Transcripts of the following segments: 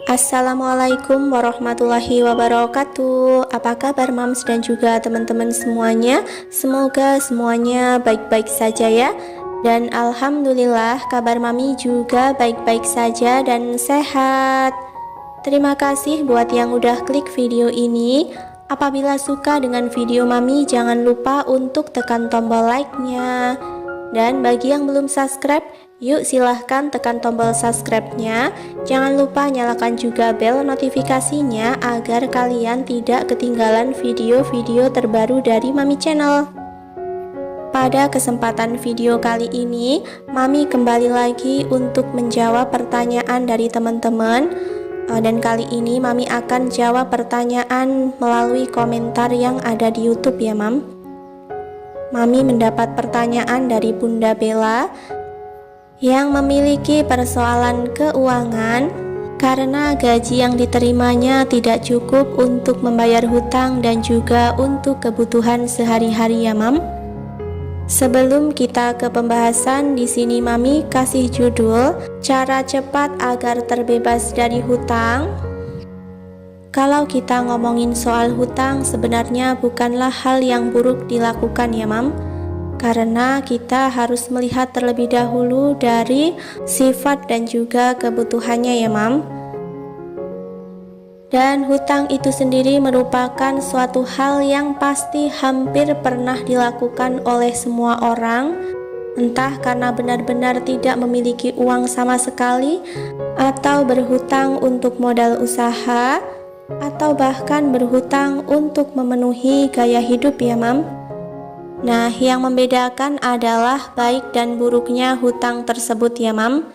Assalamualaikum warahmatullahi wabarakatuh. Apa kabar Mams dan juga teman-teman semuanya? Semoga semuanya baik-baik saja ya. Dan alhamdulillah kabar Mami juga baik-baik saja dan sehat. Terima kasih buat yang udah klik video ini. Apabila suka dengan video Mami, jangan lupa untuk tekan tombol like-nya. Dan bagi yang belum subscribe, yuk silahkan tekan tombol subscribe-nya. Jangan lupa nyalakan juga bel notifikasinya agar kalian tidak ketinggalan video-video terbaru dari Mami Channel. Pada kesempatan video kali ini, Mami kembali lagi untuk menjawab pertanyaan dari teman-teman. Dan kali ini Mami akan jawab pertanyaan melalui komentar yang ada di YouTube ya Mam. Mami mendapat pertanyaan dari Bunda Bella yang memiliki persoalan keuangan karena gaji yang diterimanya tidak cukup untuk membayar hutang dan juga untuk kebutuhan sehari-hari ya Mam. Sebelum kita ke pembahasan, di sini Mami kasih judul cara cepat agar terbebas dari hutang. Kalau kita ngomongin soal hutang, sebenarnya bukanlah hal yang buruk dilakukan ya Mam, karena kita harus melihat terlebih dahulu dari sifat dan juga kebutuhannya ya Mam. Dan hutang itu sendiri merupakan suatu hal yang pasti hampir pernah dilakukan oleh semua orang, entah karena benar-benar tidak memiliki uang sama sekali, atau berhutang untuk modal usaha, atau bahkan berhutang untuk memenuhi gaya hidup ya Mam. Nah, yang membedakan adalah baik dan buruknya hutang tersebut ya Mam.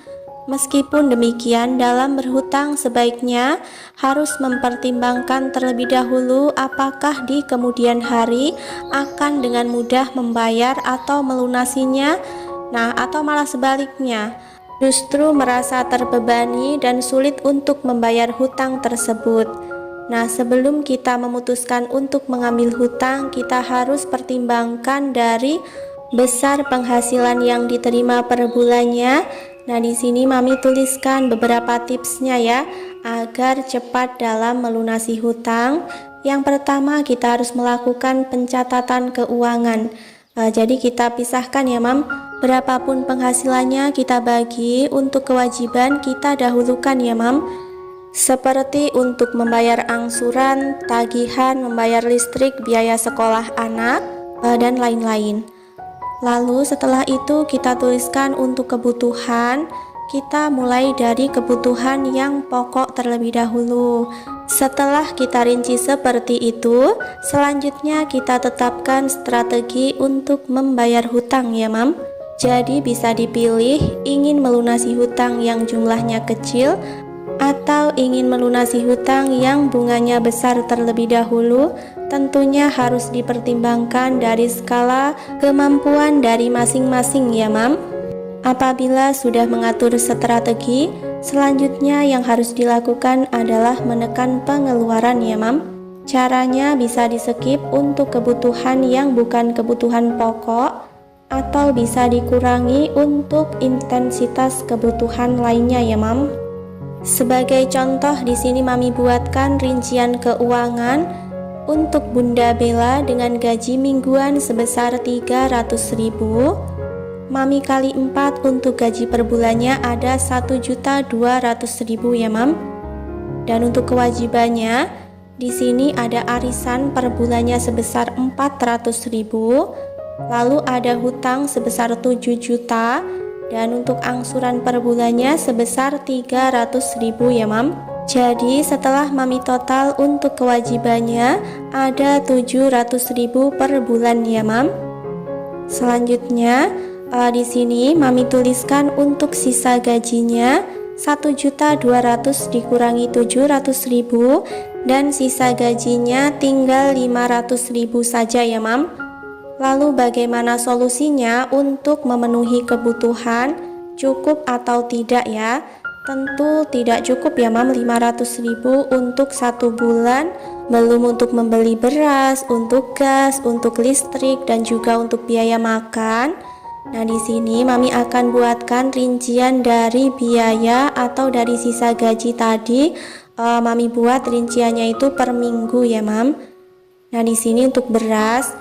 Meskipun demikian, dalam berhutang sebaiknya harus mempertimbangkan terlebih dahulu apakah di kemudian hari akan dengan mudah membayar atau melunasinya. Nah, atau malah sebaliknya, justru merasa terbebani dan sulit untuk membayar hutang tersebut. Nah, sebelum kita memutuskan untuk mengambil hutang, kita harus pertimbangkan dari besar penghasilan yang diterima per bulannya. Nah, di sini Mami tuliskan beberapa tipsnya ya, agar cepat dalam melunasi hutang. Yang pertama, kita harus melakukan pencatatan keuangan. Jadi kita pisahkan ya Mam, berapapun penghasilannya kita bagi untuk kewajiban kita dahulukan ya Mam. Seperti untuk membayar angsuran, tagihan, membayar listrik, biaya sekolah anak, dan lain-lain. Lalu setelah itu kita tuliskan untuk kebutuhan. Kita mulai dari kebutuhan yang pokok terlebih dahulu. Setelah kita rinci seperti itu, selanjutnya kita tetapkan strategi untuk membayar hutang ya Mam. Jadi bisa dipilih ingin melunasi hutang yang jumlahnya kecil atau ingin melunasi hutang yang bunganya besar terlebih dahulu. Tentunya harus dipertimbangkan dari skala kemampuan dari masing-masing ya Mam. Apabila sudah mengatur strategi, selanjutnya yang harus dilakukan adalah menekan pengeluaran ya Mam. Caranya bisa di-skip untuk kebutuhan yang bukan kebutuhan pokok, atau bisa dikurangi untuk intensitas kebutuhan lainnya ya Mam. Sebagai contoh, di sini Mami buatkan rincian keuangan untuk Bunda Bella dengan gaji mingguan sebesar 300.000. Mami kali 4 untuk gaji per bulannya ada 1.200.000 ya Mam. Dan untuk kewajibannya, di sini ada arisan per bulannya sebesar 400.000. Lalu ada hutang sebesar 7 juta. Dan untuk angsuran per bulannya sebesar 300.000 ya Mam. Jadi setelah Mami total untuk kewajibannya ada 700.000 per bulan ya Mam. Selanjutnya di sini Mami tuliskan untuk sisa gajinya 1.200.000 dikurangi 700.000 dan sisa gajinya tinggal 500.000 saja ya Mam. Lalu bagaimana solusinya untuk memenuhi kebutuhan, cukup atau tidak ya? Tentu tidak cukup ya Mam, 500.000 untuk 1 bulan, belum untuk membeli beras, untuk gas, untuk listrik, dan juga untuk biaya makan. Nah, di sini Mami akan buatkan rincian dari biaya atau dari sisa gaji tadi Mami buat rinciannya itu per minggu ya, Mam. Nah, di sini untuk beras,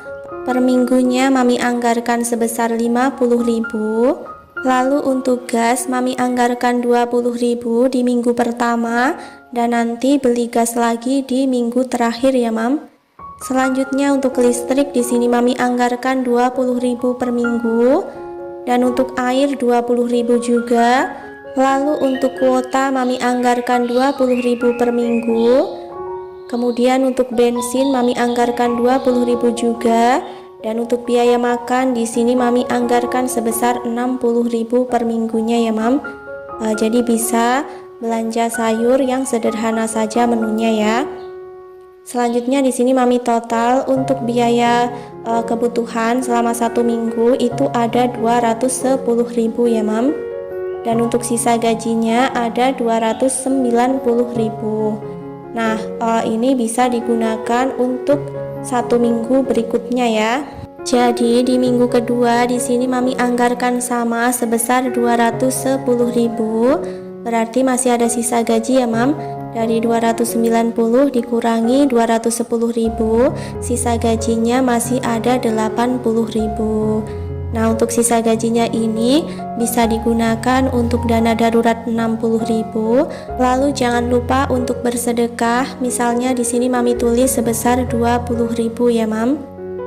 per minggunya Mami anggarkan sebesar 50.000. Lalu untuk gas, Mami anggarkan 20.000 di minggu pertama dan nanti beli gas lagi di minggu terakhir ya, Mam. Selanjutnya untuk listrik di sini Mami anggarkan 20.000 per minggu dan untuk air 20.000 juga. Lalu untuk kuota Mami anggarkan 20.000 per minggu. Kemudian untuk bensin Mami anggarkan 20.000 juga, dan untuk biaya makan di sini Mami anggarkan sebesar 60.000 per minggunya ya, Mam. Jadi bisa belanja sayur yang sederhana saja menunya ya. Selanjutnya di sini Mami total untuk biaya kebutuhan selama 1 minggu itu ada 210.000 ya, Mam. Dan untuk sisa gajinya ada 290.000. Nah, ini bisa digunakan untuk 1 minggu berikutnya ya. Jadi di minggu kedua di sini Mami anggarkan sama sebesar 210.000. Berarti masih ada sisa gaji ya, Mam. Dari 290 dikurangi 210.000, sisa gajinya masih ada 80.000. Nah, untuk sisa gajinya ini bisa digunakan untuk dana darurat 60.000. Lalu jangan lupa untuk bersedekah. Misalnya di sini Mami tulis sebesar 20.000 ya, Mam.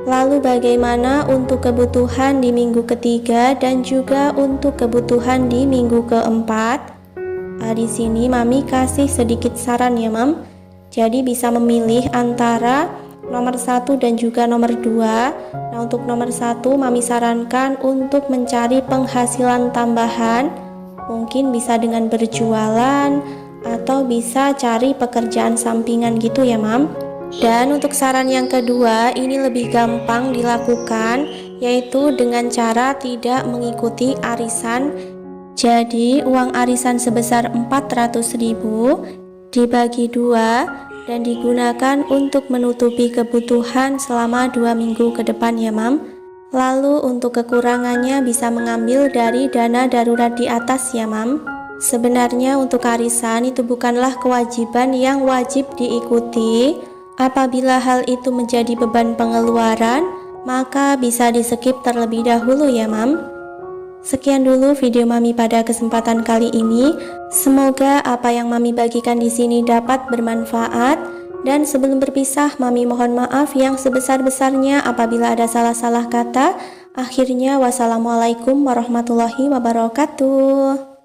Lalu bagaimana untuk kebutuhan di minggu ketiga dan juga untuk kebutuhan di minggu keempat? Di sini Mami kasih sedikit saran ya, Mam. Jadi bisa memilih antara nomor 1 dan juga nomor 2. Nah, untuk nomor 1 Mami sarankan untuk mencari penghasilan tambahan. Mungkin bisa dengan berjualan atau bisa cari pekerjaan sampingan gitu ya, Mam. Dan untuk saran yang kedua ini lebih gampang dilakukan, yaitu dengan cara tidak mengikuti arisan. Jadi uang arisan sebesar 400.000 dibagi 2 dan digunakan untuk menutupi kebutuhan selama 2 minggu ke depan ya, Mam. Lalu untuk kekurangannya bisa mengambil dari dana darurat di atas ya, Mam. Sebenarnya untuk arisan itu bukanlah kewajiban yang wajib diikuti. Apabila hal itu menjadi beban pengeluaran, maka bisa di-skip terlebih dahulu ya, Mam. Sekian dulu video Mami pada kesempatan kali ini. Semoga apa yang Mami bagikan di sini dapat bermanfaat. Dan sebelum berpisah, Mami mohon maaf yang sebesar-besarnya apabila ada salah-salah kata. Akhirnya, wassalamualaikum warahmatullahi wabarakatuh.